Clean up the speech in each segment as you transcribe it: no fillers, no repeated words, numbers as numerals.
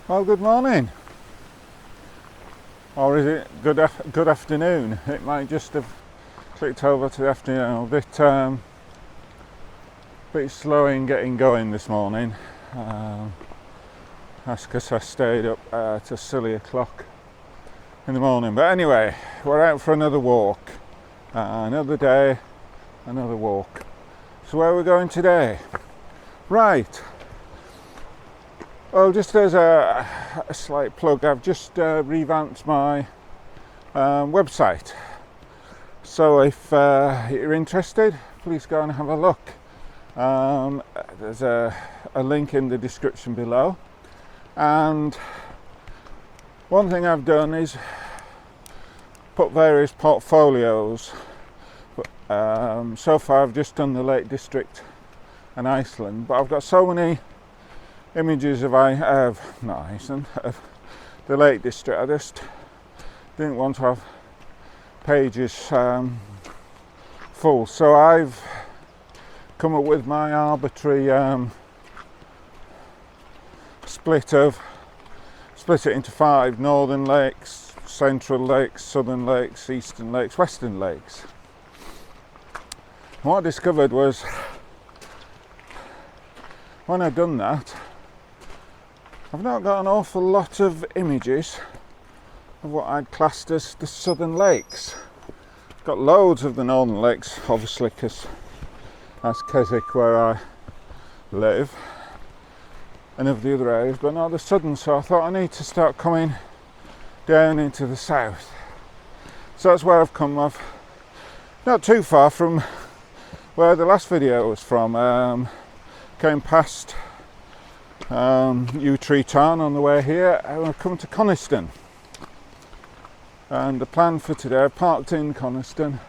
Well, good morning, or is it good afternoon? It might just have clicked over to the afternoon. A bit slow in getting going this morning. That's because I stayed up till silly o'clock in the morning. But anyway, we're out for another walk. Another day, another walk. So where are we going today? Right. Well, just as a slight plug, I've just revamped my website. So if you're interested, please go and have a look. There's a link in the description below. And one thing I've done is put various portfolios. So far I've just done the Lake District and Iceland, but I've got so many images of the Lake District. I just didn't want to have pages full, so I've come up with my arbitrary split it into 5: northern lakes, central lakes, southern lakes, eastern lakes, western lakes. And what I discovered was, when I'd done that, I've not got an awful lot of images of what I'd classed as the southern lakes. I've got loads of the northern lakes, obviously, because that's Keswick, where I live, and of the other areas, but not the southern. So I thought I need to start coming down into the south. So that's where I've come. I've not too far from where the last video was from. Came past Tree Town on the way here, and I've come to Coniston. And the plan for today, I've parked in Coniston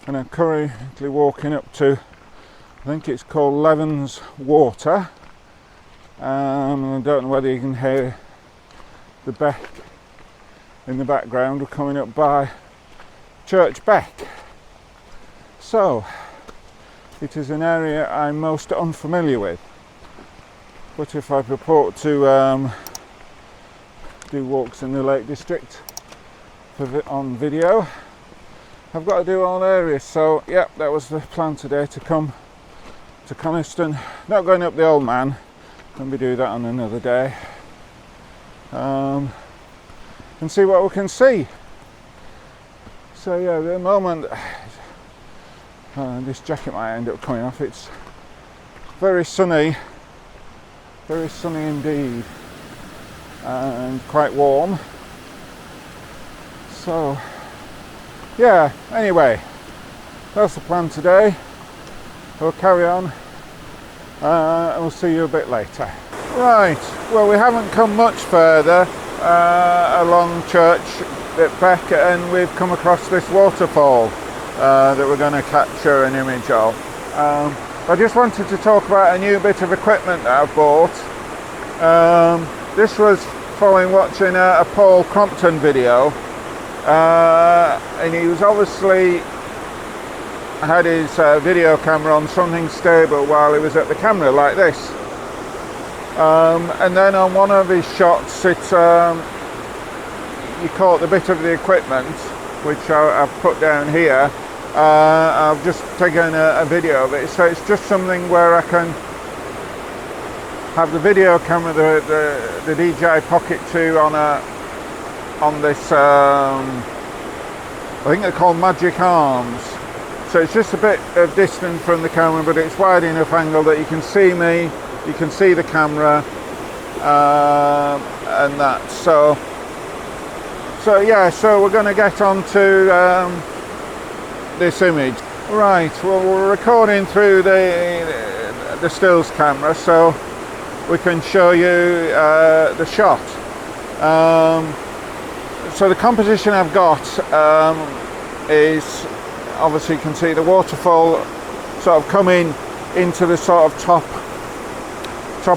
and I'm currently walking up to, I think it's called Leven's Water. I don't know whether you can hear the Beck in the background. We're coming up by Church Beck. So it is an area I'm most unfamiliar with. But if I purport to do walks in the Lake District on video, I've got to do all areas. So yeah, that was the plan today, to come to Coniston. Not going up the Old Man, maybe do that on another day, and see what we can see. So yeah, at the moment, this jacket might end up coming off. It's very sunny indeed, and quite warm. So yeah, anyway, that's the plan today. We'll carry on, and we'll see you a bit later. Right, well, we haven't come much further along Church Beck, and we've come across this waterfall that we're going to capture an image of. I just wanted to talk about a new bit of equipment that I've bought. This was following watching a Paul Crompton video, and he was obviously had his video camera on something stable while he was at the camera like this. And then on one of his shots, you caught the bit of the equipment, which I've put down here. I've just taken a video of it, so it's just something where I can have the video camera, the DJI Pocket 2 on this, I think they're called magic arms. So it's just a bit of distance from the camera, but it's wide enough angle that you can see me, you can see the camera, and that. So yeah, so we're going to get on to this image. Right, well, we're recording through the stills camera, so we can show you the shot. So the composition I've got is, obviously you can see the waterfall sort of coming into the sort of top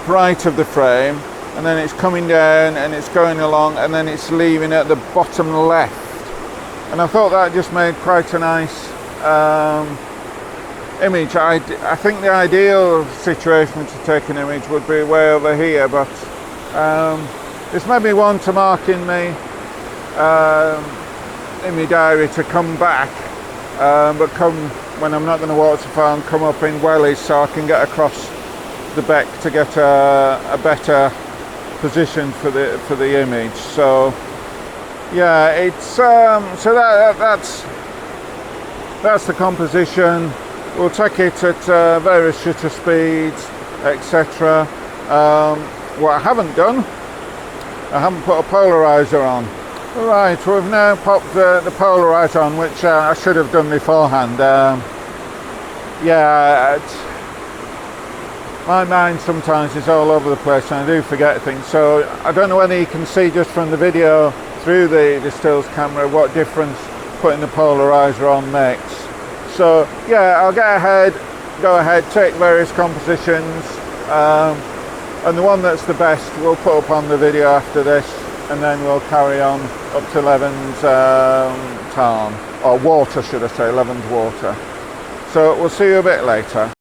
right of the frame, and then it's coming down and it's going along, and then it's leaving at the bottom left. And I thought that just made quite a nice image. I think the ideal situation to take an image would be way over here, but It's maybe one to mark in me in my diary to come back, but come when I'm not going to waterfall, come up in wellies so I can get across the beck to get a better position for the image. So yeah, it's so that's the composition. We'll take it at various shutter speeds, etc. What I haven't done, I haven't put a polarizer on. Right, we've now popped the polarizer on, which I should have done beforehand. Yeah, my mind sometimes is all over the place and I do forget things, so I don't know whether you can see just from the video through the stills camera what difference putting the polarizer on makes. So yeah, I'll go ahead, take various compositions, and the one that's the best we'll put up on the video after this, and then we'll carry on up to Leven's tarn, or water should I say, Leven's water. So we'll see you a bit later.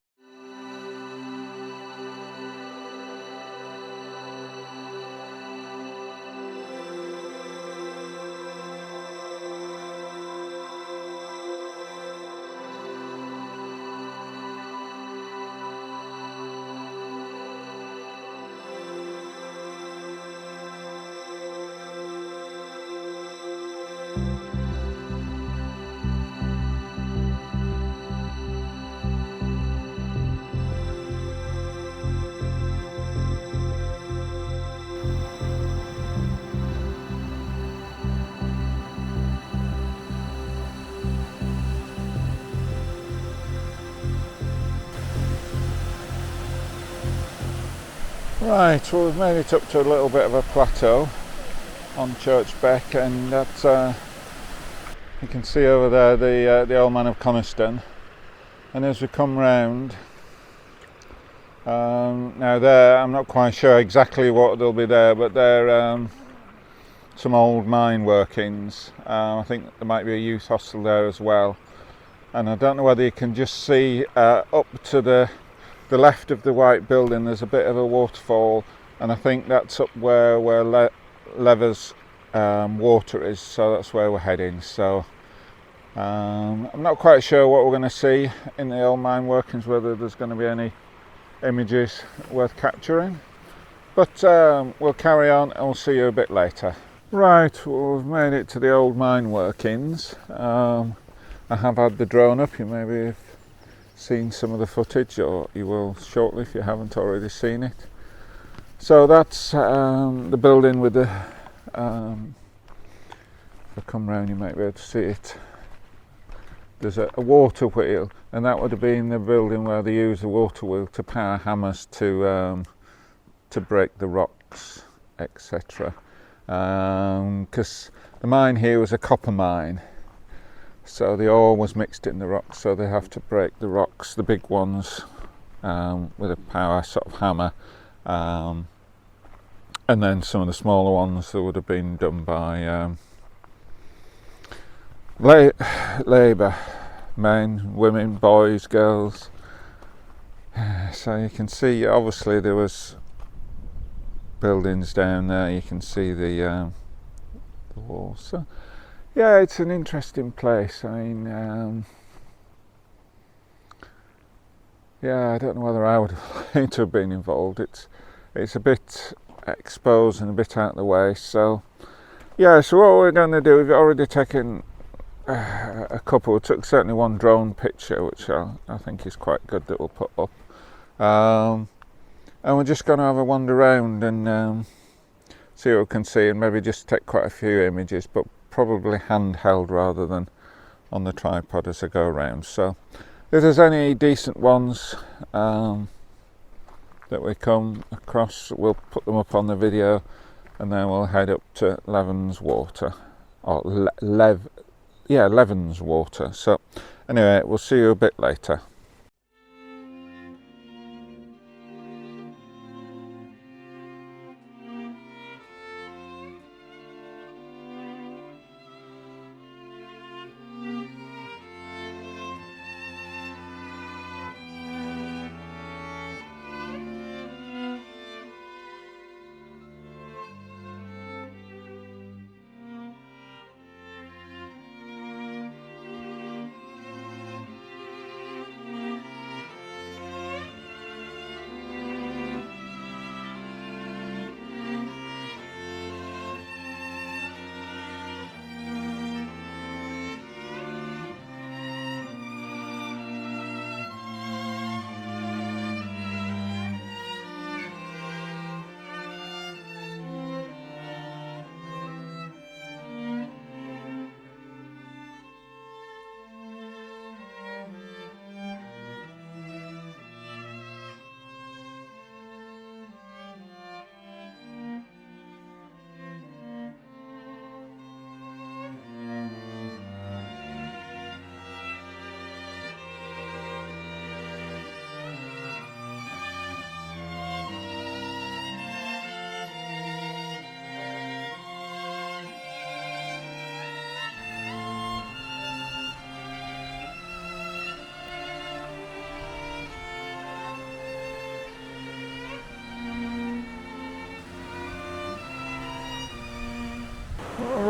Right, well we've made it up to a little bit of a plateau on Church Beck, and that's you can see over there the old man of Coniston. And as we come round, now there, I'm not quite sure exactly what there'll be there, but there some old mine workings. I think there might be a youth hostel there as well, and I don't know whether you can just see up to the left of the white building there's a bit of a waterfall, and I think that's up where Lever's water is, so that's where we're heading. So I'm not quite sure what we're going to see in the old mine workings, whether there's going to be any images worth capturing, but we'll carry on and we'll see you a bit later. Right, well, we've made it to the old mine workings. I have had the drone up. You maybe have seen some of the footage, or you will shortly if you haven't already seen it. So that's the building with the if I come round you might be able to see it. There's a water wheel, and that would have been the building where they use the water wheel to power hammers to break the rocks, etc. Because the mine here was a copper mine, so the ore was mixed in the rocks, so they have to break the rocks, the big ones, with a power sort of hammer, and then some of the smaller ones that would have been done by labour, men, women, boys, girls. So you can see obviously there was buildings down there, you can see the walls. So yeah, it's an interesting place. I mean, yeah, I don't know whether I would have liked to have been involved. It's a bit exposed and a bit out of the way. So yeah, so what we're going to do, we've already taken a couple. We took certainly one drone picture, which I think is quite good, that we'll put up. And we're just going to have a wander around and see what we can see, and maybe just take quite a few images, but probably handheld rather than on the tripod as I go around. So if there's any decent ones that we come across, we'll put them up on the video, and then we'll head up to Leven's water, or Leven's water. So anyway, we'll see you a bit later.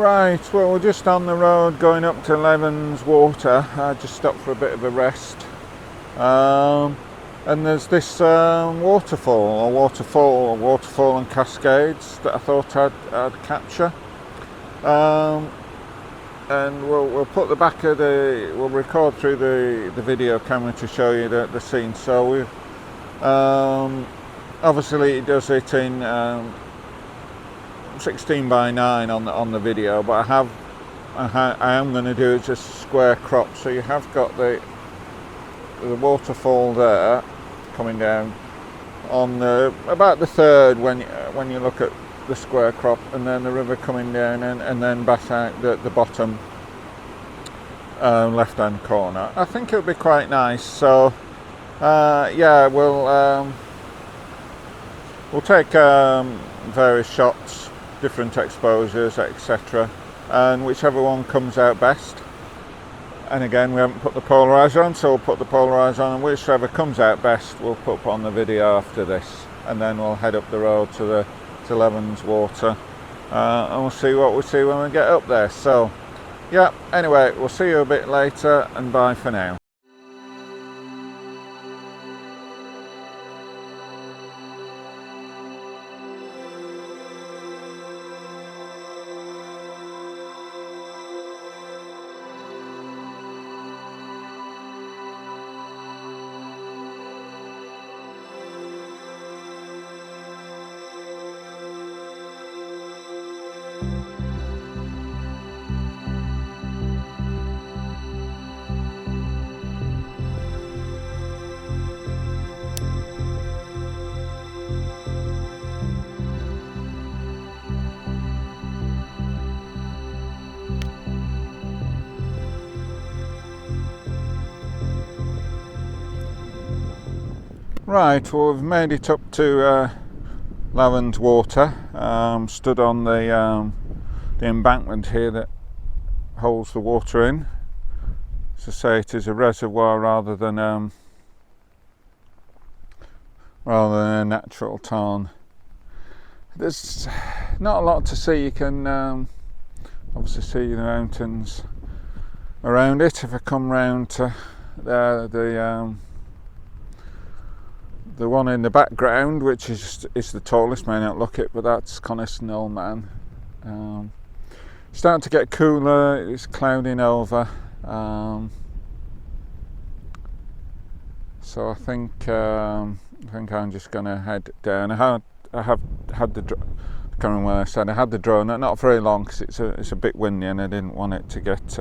Right, well, we're just on the road going up to Levens Water. I just stopped for a bit of a rest. And there's this waterfall and cascades that I thought I'd capture. And we'll put the back of we'll record through the video camera to show you the scene. So we obviously it does it in 16 by 9 on the video, but I am going to do just square crop. So you have got the waterfall there coming down on about the third when you look at the square crop, and then the river coming down and then back out the bottom left hand corner. I think it'll be quite nice. So yeah, we'll take various shots, different exposures, etc., and whichever one comes out best. And again, we haven't put the polarizer on, so we'll put the polarizer on, and whichever comes out best we'll put up on the video after this, and then we'll head up the road to Levens Water, and we'll see what we see when we get up there. So yeah, anyway, we'll see you a bit later, and bye for now. Right, well, we've made it up to Levens Water. Stood on the embankment here that holds the water in. As I say, it is a reservoir rather than a natural tarn. There's not a lot to see. You can obviously see the mountains around it. If I come round to there, the one in the background, which is the tallest, may not look it, but that's Coniston I. Starting to get cooler. It's clouding over, so I think I'm just going to head down. I have had the I can't remember when I said I had the drone, not very long because it's a bit windy and I didn't want it to get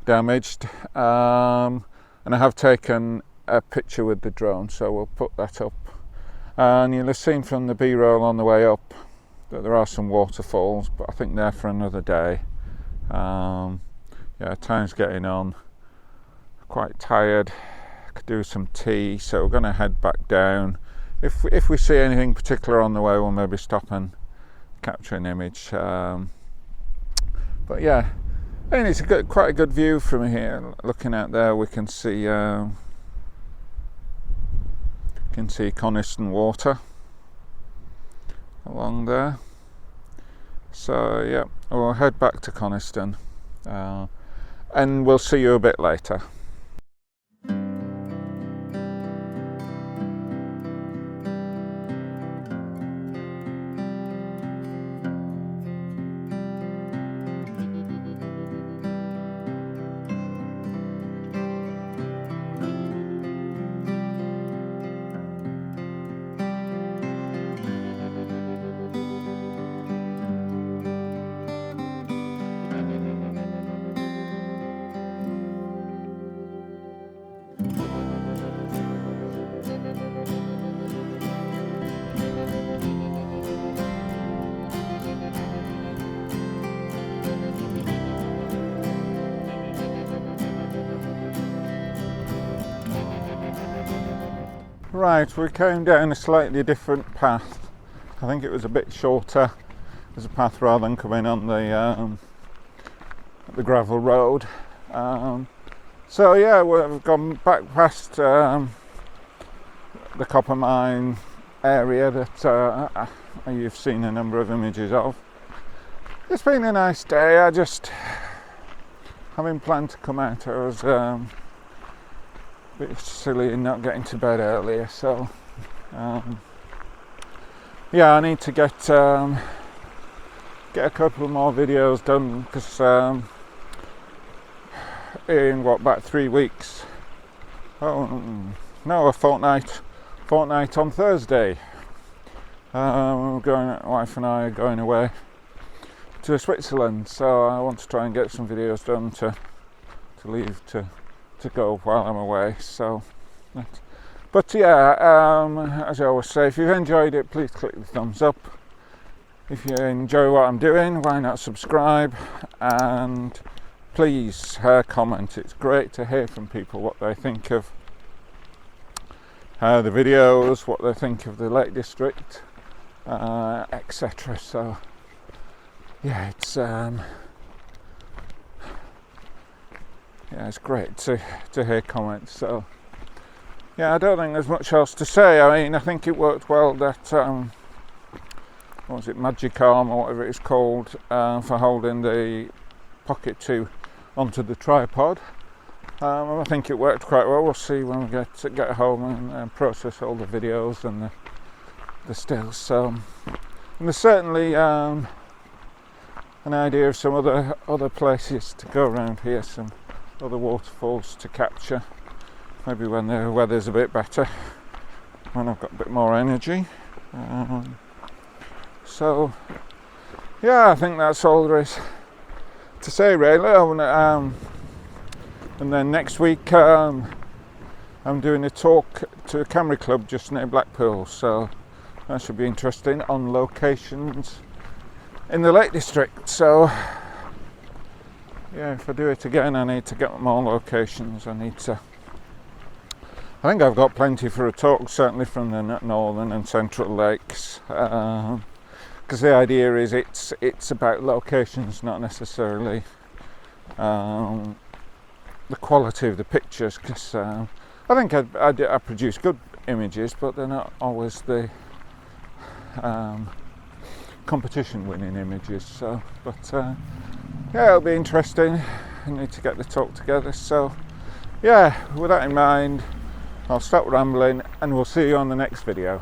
damaged, and I have taken a picture with the drone, so we'll put that up, and you'll have seen from the B-roll on the way up that there are some waterfalls, but I think they're for another day. Yeah, time's getting on, quite tired, could do some tea, so we're going to head back down. If we see anything particular on the way, we'll maybe stop and capture an image, but yeah, and it's quite a good view from here. Looking out there, we can see Coniston Water along there. So yeah, we'll head back to Coniston, and we'll see you a bit later. Right, we came down a slightly different path. I think it was a bit shorter as a path rather than coming on the gravel road. So yeah, we've gone back past the copper mine area that you've seen a number of images of. It's been a nice day. I just, having planned to come out, I was a bit silly in not getting to bed earlier, so yeah, I need to get a couple more videos done, because in about 3 weeks, a fortnight on Thursday, wife and I are going away to Switzerland, so I want to try and get some videos done to leave to go while I'm away. So, but yeah, as I always say, if you've enjoyed it, please click the thumbs up. If you enjoy what I'm doing, why not subscribe, and please comment. It's great to hear from people what they think of the videos, what they think of the Lake District, etc. So yeah, it's great to hear comments. So yeah, I don't think there's much else to say. I mean, I think it worked well that what was it, Magic Arm or whatever it's called, for holding the Pocket 2 onto the tripod. I think it worked quite well. We'll see when we get home and process all the videos and the stills. So, and there's certainly an idea of some other places to go around here, some other waterfalls to capture, maybe when the weather's a bit better, when I've got a bit more energy. So yeah, I think that's all there is to say, really. And then next week I'm doing a talk to a camera club just near Blackpool, so that should be interesting, on locations in the Lake District. So yeah, if I do it again, I need to get more locations. I think I've got plenty for a talk, certainly from the northern and central lakes, because the idea is it's about locations, not necessarily the quality of the pictures, because I think I produce good images, but they're not always the competition winning images. So, but yeah, it'll be interesting. I need to get the talk together. So yeah, with that in mind, I'll stop rambling and we'll see you on the next video.